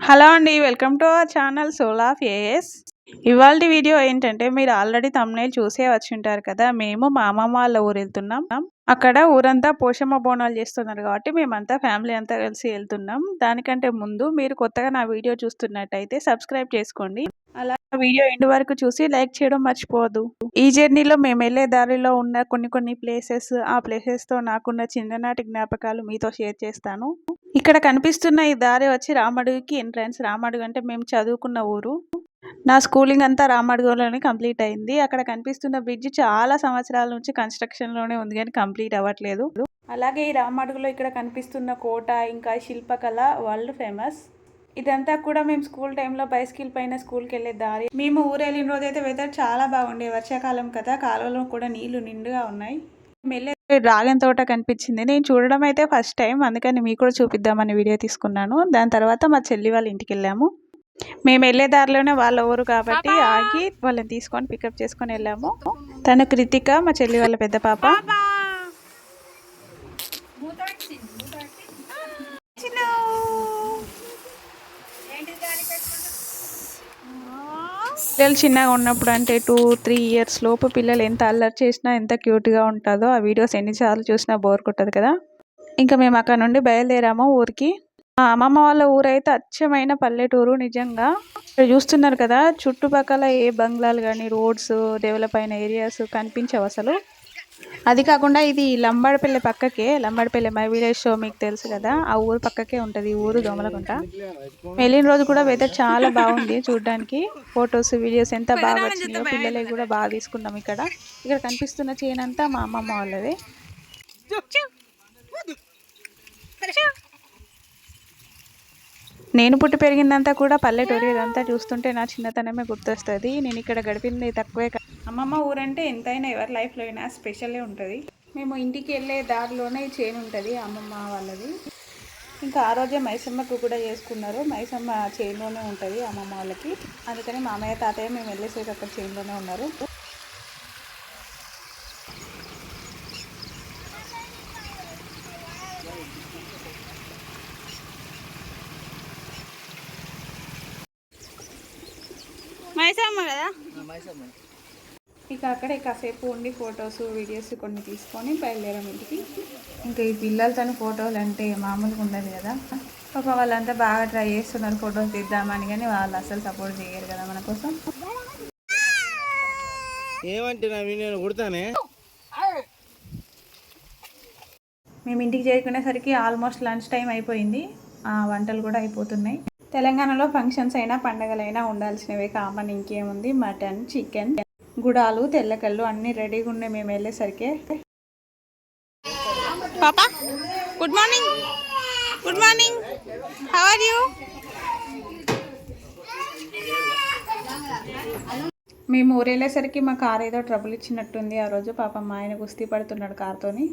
Hello అండి. Welcome to our channel soul of AS. ఇవాల్టి video ఏంటంటే మీరు ఆల్రెడీ థంబ్‌నెయిల్ చూసే వచ్చుంటారు కదా! మేము మా అమ్మమ్మ వాళ్ళ ఊరెళ్తున్నాం. అక్కడ ఊరంతా పోషమ్మ బోనాలు చేస్తున్నారు కాబట్టి మేమంతా ఫ్యామిలీ అంతా కలిసి ఎళ్తున్నాం. దానికంటే ముందు మీరు కొత్తగా నా వీడియో చూస్తున్నట్టయితే సబ్స్క్రైబ్ చేసుకోండి. అలా వీడియో ఎండ్ వరకు చూసి లైక్ చేయడం మర్చిపోవద్దు. ఈ జర్నీలో మేమెళ్ళే దారిలో ఉన్న కొన్ని ప్లేసెస్, ఆ ప్లేసెస్‌తో నాకున్న చిన్ననాటి జ్ఞాపకాలు మీతో షేర్ చేస్తాను. ఇక్కడ కనిపిస్తున్న ఈ దారి వచ్చి రామడుగుకి ఎంట్రన్స్. రామడుగు అంటే మేము చదువుకున్న ఊరు. నా స్కూలింగ్ అంతా రామడుగులోనే కంప్లీట్ అయింది. అక్కడ కనిపిస్తున్న బ్రిడ్జ్ చాలా సంవత్సరాల నుంచి కన్‌స్ట్రక్షన్‌లోనే ఉంది గానీ కంప్లీట్ అవ్వట్లేదు. అలాగే ఈ రామడుగులో ఇక్కడ కనిపిస్తున్న కోట, ఇంకా శిల్పకళ వరల్డ్ ఫేమస్. ఇదంతా కూడా మేము స్కూల్ టైంలో బైసికిల్ పైన స్కూల్‌కెళ్ళే దారి. మేము ఊరెళ్ళిన రోజైతే వెదర్ చాలా బాగుండే. వర్షాకాలం కదా, కాలువలో కూడా నీళ్లు నిండుగా ఉన్నాయి. మేమెళ్ళే డ్రాగన్ తోట కనిపించింది. నేను చూడడం అయితే ఫస్ట్ టైం, అందుకని మీకు కూడా చూపిద్దామని వీడియో తీసుకున్నాను. దాని తర్వాత మా చెల్లి వాళ్ళ ఇంటికెళ్ళాము. మేము వెళ్ళే దారిలోనే వాళ్ళ ఊరు కాబట్టి ఆగి వాళ్ళని తీసుకొని పికప్ చేసుకొని వెళ్ళాము. తను కృతిక, మా చెల్లి వాళ్ళ పెద్ద పాప. పిల్లలు చిన్నగా ఉన్నప్పుడు అంటే 2-3 ఇయర్స్ లోపు పిల్లలు ఎంత అల్లరి చేసినా ఎంత క్యూట్గా ఉంటుందో ఆ వీడియోస్ ఎన్నిసార్లు చూసినా బోర్ కొట్టదు కదా. ఇంకా మేము అక్కడ నుండి బయలుదేరాము ఊరికి. మా అమ్మమ్మ వాళ్ళ ఊరైతే అచ్చమైన పల్లెటూరు నిజంగా. ఇక్కడ చూస్తున్నారు కదా, చుట్టుపక్కల ఏ బంగ్లాలు కానీ, రోడ్స్, డెవలప్ అయిన ఏరియాస్ కనిపించవు అసలు. అది కాకుండా ఇది లంబడపల్లి పక్కకే. లంబడపల్లి మై విలేజ్ షో మీకు తెలుసు కదా, ఆ ఊరు పక్కకే ఉంటుంది ఈ ఊరు, దోమలగుంట. వెళ్ళిన రోజు కూడా వెదర్ చాలా బాగుంది చూడడానికి. ఫొటోస్, వీడియోస్ ఎంత బాగా వచ్చినాయో. పిల్లలకి కూడా బాగా తీసుకున్నాం. ఇక్కడ కనిపిస్తున్న చేనంతా మా అమ్మమ్మ వాళ్ళది. నేను పుట్టి పెరిగిందంతా కూడా పల్లెటూరు. ఇదంతా చూస్తుంటే నా చిన్నతనమే గుర్తొస్తుంది. నేను ఇక్కడ గడిపింది తక్కువే. అమ్మమ్మ ఊరంటే ఎంతైనా ఎవరి లైఫ్లో అయినా స్పెషలే ఉంటుంది. మేము ఇంటికి వెళ్ళే దారిలోనే చేను ఉంటుంది అమ్మమ్మ వాళ్ళది. ఇంకా ఆ రోజే మైసమ్మకు కూడా చేసుకున్నారు. మైసమ్మ చేనులోనే ఉంటుంది అమ్మమ్మ వాళ్ళకి. అందుకని మామయ్య, తాతయ్య మేము వెళ్ళేసేది అక్కడ చేనులోనే ఉన్నారు. మైసమ్మ కదా. ఇక అక్కడే కాసేపు ఉండి ఫొటోస్, వీడియోస్ కొన్ని తీసుకొని బయలుదేరాం ఇంటికి. ఇంకా ఈ పిల్లలతో ఫోటోలు అంటే మామూలుగా ఉండదు కదా. ఒక వాళ్ళంతా బాగా ట్రై చేస్తున్నారు ఫొటోస్ తీద్దామని, కానీ వాళ్ళు అసలు సపోర్ట్ చేయరు కదా మన కోసం. మేము ఇంటికి చేరుకునేసరికి ఆల్మోస్ట్ లంచ్ టైం అయిపోయింది. వంటలు కూడా అయిపోతున్నాయి. తెలంగాణలో ఫంక్షన్స్ అయినా పండగలైనా ఉండాల్సినవే కామన్. ఇంకేముంది, మటన్, చికెన్, గుడాలు, తెల్లకళ్ళు అన్నీ రెడీగా ఉన్నాయి మేము వెళ్ళేసరికి. పాపా good morning. Good morning, how are you? మేము ఊరు వెళ్ళేసరికి మా కార్ ఏదో ట్రబుల్ ఇచ్చినట్టుంది ఆ రోజు. పాపం మా ఆయన కుస్తీ పడుతున్నాడు కార్తోని.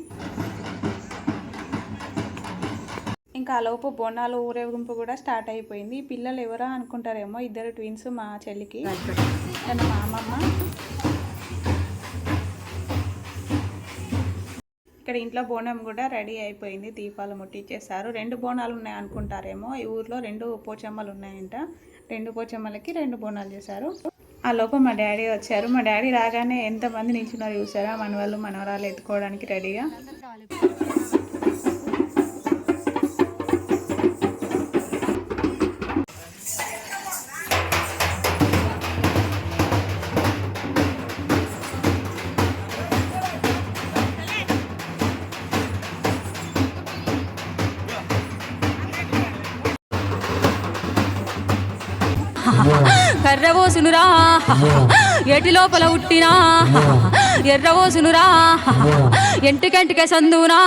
ఇంకా ఆలోపు బోనాలు ఊరేగింపు కూడా స్టార్ట్ అయిపోయింది. పిల్లలు ఎవరా అనుకుంటారేమో, ఇద్దరు ట్విన్స్, మా చెల్లికి తను మా అమ్మమ్మ. ఇక్కడ ఇంట్లో బోనం కూడా రెడీ అయిపోయింది. దీపాలు ముట్టించేశారు. 2 బోనాలు ఉన్నాయి అనుకుంటారేమో. ఈ ఊర్లో 2 పోచమ్మలు ఉన్నాయంట. 2 పోచమ్మలకి 2 బోనాలు చేశారు. ఆ లోపు మా డాడీ వచ్చారు. మా డాడీ రాగానే ఎంతమంది నిల్చున్నారు చూసారా, మనవాళ్ళు మనవరాలు ఎత్తుకోవడానికి రెడీగా. కర్రవోసునురా ఎటి లోపల ఉట్టినా, ఎర్రవోసునురా ఎంటికంటికే సందునా.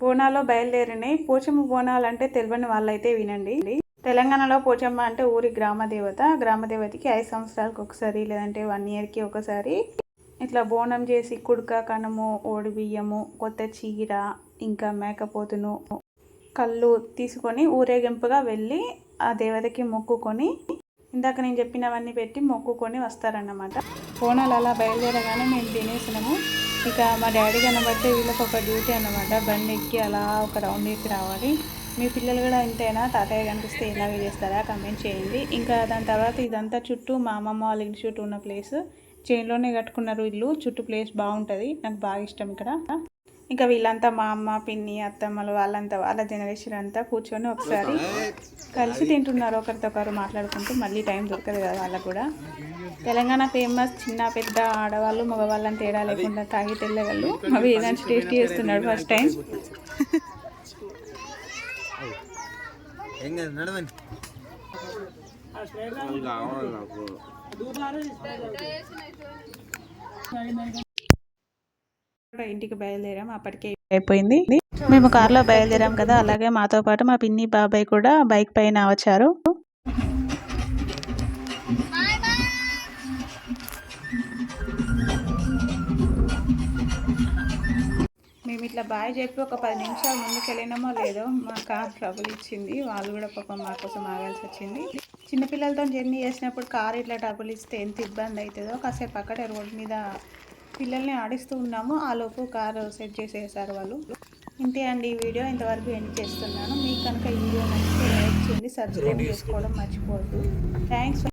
బోనాలు బయలుదేరినాయి. పోచమ్మ బోనాలు అంటే తెలియని వాళ్ళైతే వినండి. తెలంగాణలో పోచమ్మ అంటే ఊరి గ్రామదేవత. గ్రామదేవతకి 5 సంవత్సరాలకు ఒకసారి లేదంటే 1 ఇయర్కి ఒకసారి ఇట్లా బోనం చేసి కుడుక, కనుము, ఓడి బియ్యము, కొత్త చీర, ఇంకా మేకపోతును, కళ్ళు తీసుకొని ఊరేగింపుగా వెళ్ళి ఆ దేవతకి మొక్కుకొని ఇందాక నేను చెప్పినవన్నీ పెట్టి మొక్కుకొని వస్తారన్నమాట. బోనాలు అలా బయలుదేరగానే మేము తినేసినాము. ఇక మా డాడీ కనబడితే వీళ్ళకి ఒక డ్యూటీ అన్నమాట. బండి ఎక్కి అలా ఒక రౌండ్ వేసి రావాలి. మీ పిల్లలు కూడా ఇంతేనా? తాతయ్య కనిపిస్తే ఇలాగే చేస్తారా? కమెంట్ చేయండి. ఇంకా దాని తర్వాత ఇదంతా చుట్టూ మా అమ్మమ్మ వాళ్ళ ఇంటి చుట్టూ ఉన్న ప్లేస్. చైన్లోనే కట్టుకున్నారు ఇల్లు. చుట్టూ ప్లేస్ బాగుంటుంది, నాకు బాగా ఇష్టం ఇక్కడ. ఇంకా వీళ్ళంతా మా అమ్మ, పిన్ని, అత్తమ్మలు వాళ్ళంతా వాళ్ళ జనరేషన్ అంతా కూర్చొని ఒకసారి కలిసి తింటున్నారు, ఒకరితో ఒకరు మాట్లాడుకుంటూ. మళ్ళీ టైం దొరకదు కదా వాళ్ళకు కూడా. తెలంగాణ ఫేమస్ చిన్న పెద్ద ఆడవాళ్ళు మగవాళ్ళని తేడా లేకుండా తాగి తెల్లవాళ్ళు. అవి ఏదైనా టేస్ట్ చేస్తున్నాడు ఫస్ట్ టైం. ఇంటికి బయలుదేరాం, అప్పటికే అయిపోయింది. మేము కార్లో బయలుదేరాం కదా, అలాగే మాతో పాటు మా పిన్ని బాబాయ్ కూడా బైక్ పైన వచ్చారు. మేము ఇట్లా బాయ్ చెప్పి ఒక 10 నిమిషాలు ముందుకు వెళ్ళినామో లేదో మా కార్ ట్రబుల్ ఇచ్చింది. వాళ్ళు కూడా పాపం మా కోసం ఆగాల్సి వచ్చింది. చిన్నపిల్లలతో జర్నీ చేసినప్పుడు కార్ ఇట్లా ట్రబుల్ ఇస్తే ఎంత ఇబ్బంది అవుతుందో. కాసేపు అక్కడే రోడ్ మీద పిల్లల్ని ఆడిస్తూ ఉన్నాము, ఆలోపు కారు సెట్ చేసేసారు వాళ్ళు. ఇంతే అండి ఈ వీడియో, ఇంతవరకు ఎండ్ చేస్తున్నాను. మీకు కనుక ఈ వీడియో నచ్చితే లైక్ చేయండి, సబ్స్క్రైబ్ చేసుకోవడం మర్చిపోవద్దు. థ్యాంక్స్.